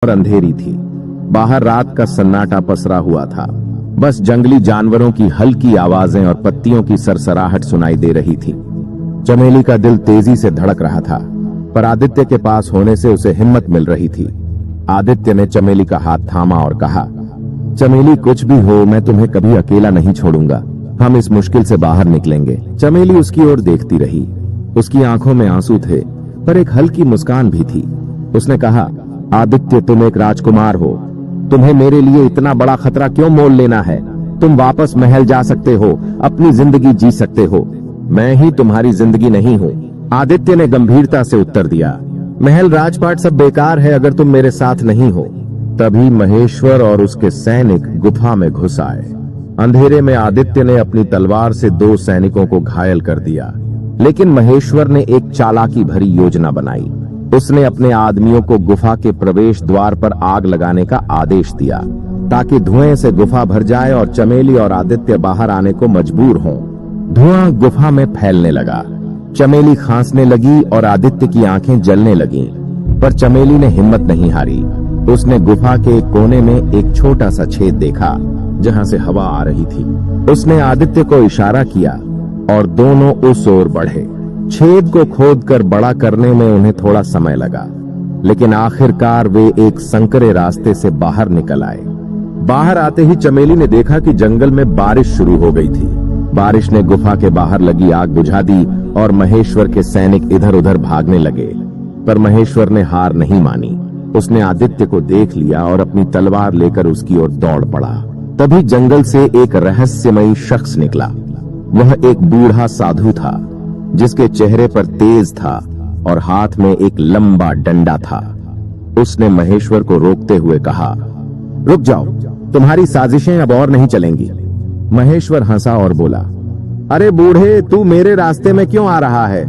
और अंधेरी थी। बाहर रात का सन्नाटा पसरा हुआ था। बस जंगली जानवरों की हल्की आवाजें और पत्तियों की सरसराहट सुनाई दे रही थी। चमेली का दिल तेजी से धड़क रहा था, पर आदित्य के पास होने से उसे हिम्मत मिल रही थी। आदित्य ने चमेली का हाथ थामा और कहा, चमेली, कुछ भी हो, मैं तुम्हें कभी अकेला नहीं छोड़ूंगा। हम इस मुश्किल से बाहर निकलेंगे। चमेली उसकी ओर देखती रही। उसकी आंखों में आंसू थे, पर एक हल्की मुस्कान भी थी। उसने कहा, आदित्य, तुम एक राजकुमार हो। तुम्हें मेरे लिए इतना बड़ा खतरा क्यों मोल लेना है? तुम वापस महल जा सकते हो, अपनी जिंदगी जी सकते हो। मैं ही तुम्हारी जिंदगी नहीं हूँ। आदित्य ने गंभीरता से उत्तर दिया, महल राजपाट सब बेकार है अगर तुम मेरे साथ नहीं हो। तभी महेश्वर और उसके सैनिक गुफा में घुस आए। अंधेरे में आदित्य ने अपनी तलवार से 2 सैनिकों को घायल कर दिया, लेकिन महेश्वर ने एक चालाकी भरी योजना बनाई। उसने अपने आदमियों को गुफा के प्रवेश द्वार पर आग लगाने का आदेश दिया, ताकि धुएं से गुफा भर जाए और चमेली और आदित्य बाहर आने को मजबूर हों। धुआं गुफा में फैलने लगा। चमेली खांसने लगी और आदित्य की आंखें जलने लगीं, पर चमेली ने हिम्मत नहीं हारी। उसने गुफा के एक कोने में एक छोटा सा छेद देखा, जहां से हवा आ रही थी। उसने आदित्य को इशारा किया और दोनों उस ओर बढ़े। छेद को खोदकर बड़ा करने में उन्हें थोड़ा समय लगा, लेकिन आखिरकार वे एक संकरे रास्ते से बाहर निकल आए। बाहर आते ही चमेली ने देखा कि जंगल में बारिश शुरू हो गई थी। बारिश ने गुफा के बाहर लगी आग बुझा दी और महेश्वर के सैनिक इधर उधर भागने लगे, पर महेश्वर ने हार नहीं मानी। उसने आदित्य को देख लिया और अपनी तलवार लेकर उसकी ओर दौड़ पड़ा। तभी जंगल से एक रहस्यमयी शख्स निकला। वह एक बूढ़ा साधु था, जिसके चेहरे पर तेज था और हाथ में एक लंबा डंडा था। उसने महेश्वर को रोकते हुए कहा, रुक जाओ, तुम्हारी साजिशें अब और नहीं चलेंगी। महेश्वर हंसा और बोला, अरे बूढ़े, तू मेरे रास्ते में क्यों आ रहा है?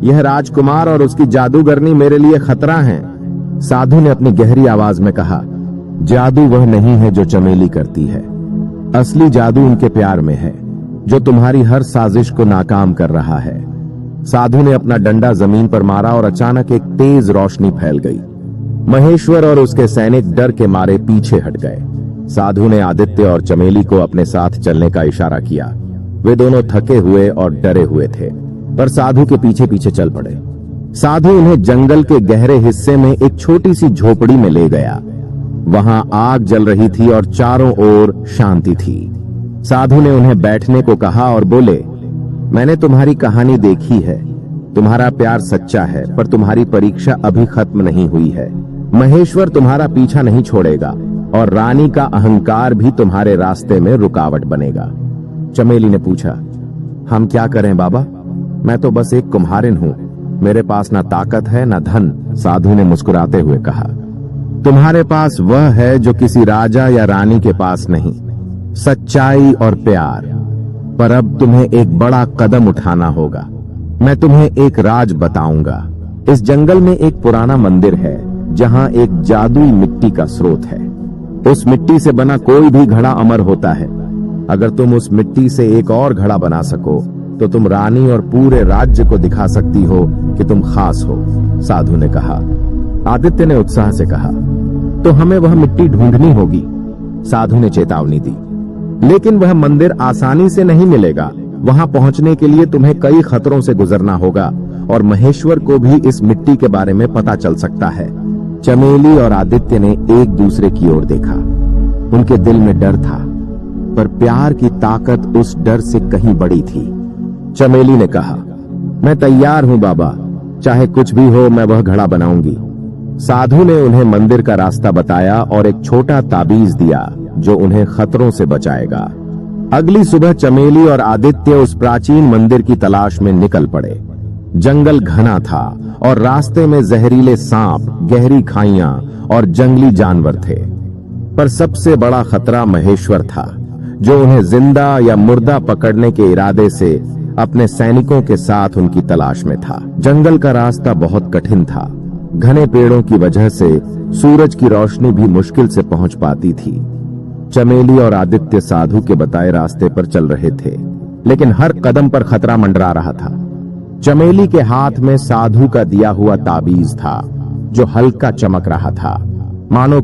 यह राजकुमार और उसकी जादूगरनी मेरे लिए खतरा हैं। साधु ने अपनी गहरी आवाज में कहा, जादू वह नहीं है जो चमेली करती है। असली जादू उनके प्यार में है, जो तुम्हारी हर साजिश को नाकाम कर रहा है। साधु ने अपना डंडा जमीन पर मारा और अचानक एक तेज रोशनी फैल गई। महेश्वर और उसके सैनिक डर के मारे पीछे हट गए। साधु ने आदित्य और चमेली को अपने साथ चलने का इशारा किया। वे दोनों थके हुए और डरे हुए थे, पर साधु के पीछे पीछे चल पड़े। साधु उन्हें जंगल के गहरे हिस्से में एक छोटी सी झोपड़ी में ले गया। वहां आग जल रही थी और चारों ओर शांति थी। साधु ने उन्हें बैठने को कहा और बोले, मैंने तुम्हारी कहानी देखी है। तुम्हारा प्यार सच्चा है, पर तुम्हारी परीक्षा अभी खत्म नहीं हुई है। महेश्वर तुम्हारा पीछा नहीं छोड़ेगा और रानी का अहंकार भी तुम्हारे रास्ते में रुकावट बनेगा। चमेली ने पूछा, हम क्या करें बाबा? मैं तो बस एक कुम्हारिन हूं, मेरे पास ना ताकत है ना धन। साधु ने मुस्कुराते हुए कहा, तुम्हारे पास वह है जो किसी राजा या रानी के पास नहीं, सच्चाई और प्यार। पर अब तुम्हें एक बड़ा कदम उठाना होगा। मैं तुम्हें एक राज बताऊंगा। इस जंगल में एक पुराना मंदिर है, जहां एक जादुई मिट्टी का स्रोत है। उस मिट्टी से बना कोई भी घड़ा अमर होता है। अगर तुम उस मिट्टी से एक और घड़ा बना सको, तो तुम रानी और पूरे राज्य को दिखा सकती हो कि तुम खास हो। साधु ने कहा। आदित्य ने उत्साह से कहा, तो हमें वह मिट्टी ढूंढनी होगी। साधु ने चेतावनी दी, लेकिन वह मंदिर आसानी से नहीं मिलेगा। वहां पहुंचने के लिए तुम्हें कई खतरों से गुजरना होगा और महेश्वर को भी इस मिट्टी के बारे में पता चल सकता है। चमेली और आदित्य ने एक दूसरे की ओर देखा। उनके दिल में डर था, पर प्यार की ताकत उस डर से कहीं बड़ी थी। चमेली ने कहा, मैं तैयार हूं बाबा, चाहे कुछ भी हो, मैं वह घड़ा बनाऊंगी। साधु ने उन्हें मंदिर का रास्ता बताया और एक छोटा ताबीज दिया जो उन्हें खतरों से बचाएगा। अगली सुबह चमेली और आदित्य उस प्राचीन मंदिर की तलाश में निकल पड़े। जंगल घना था और रास्ते में जहरीले सांप, गहरी खाइयां और जंगली जानवर थे। पर सबसे बड़ा खतरा महेश्वर था, जो उन्हें जिंदा या मुर्दा पकड़ने के इरादे से अपने सैनिकों के साथ उनकी तलाश में था। जंगल का रास्ता बहुत कठिन था। घने पेड़ों की वजह से सूरज की रोशनी भी मुश्किल से पहुंच पाती थी। चमेली और आदित्य साधु के बताए रास्ते पर चल रहे थे, लेकिन हर कदम पर खतरा मंडरा रहा था। चमेली के हाथ में साधु का दिया हुआ ताबीज था, जो हल्का चमक रहा था। मानो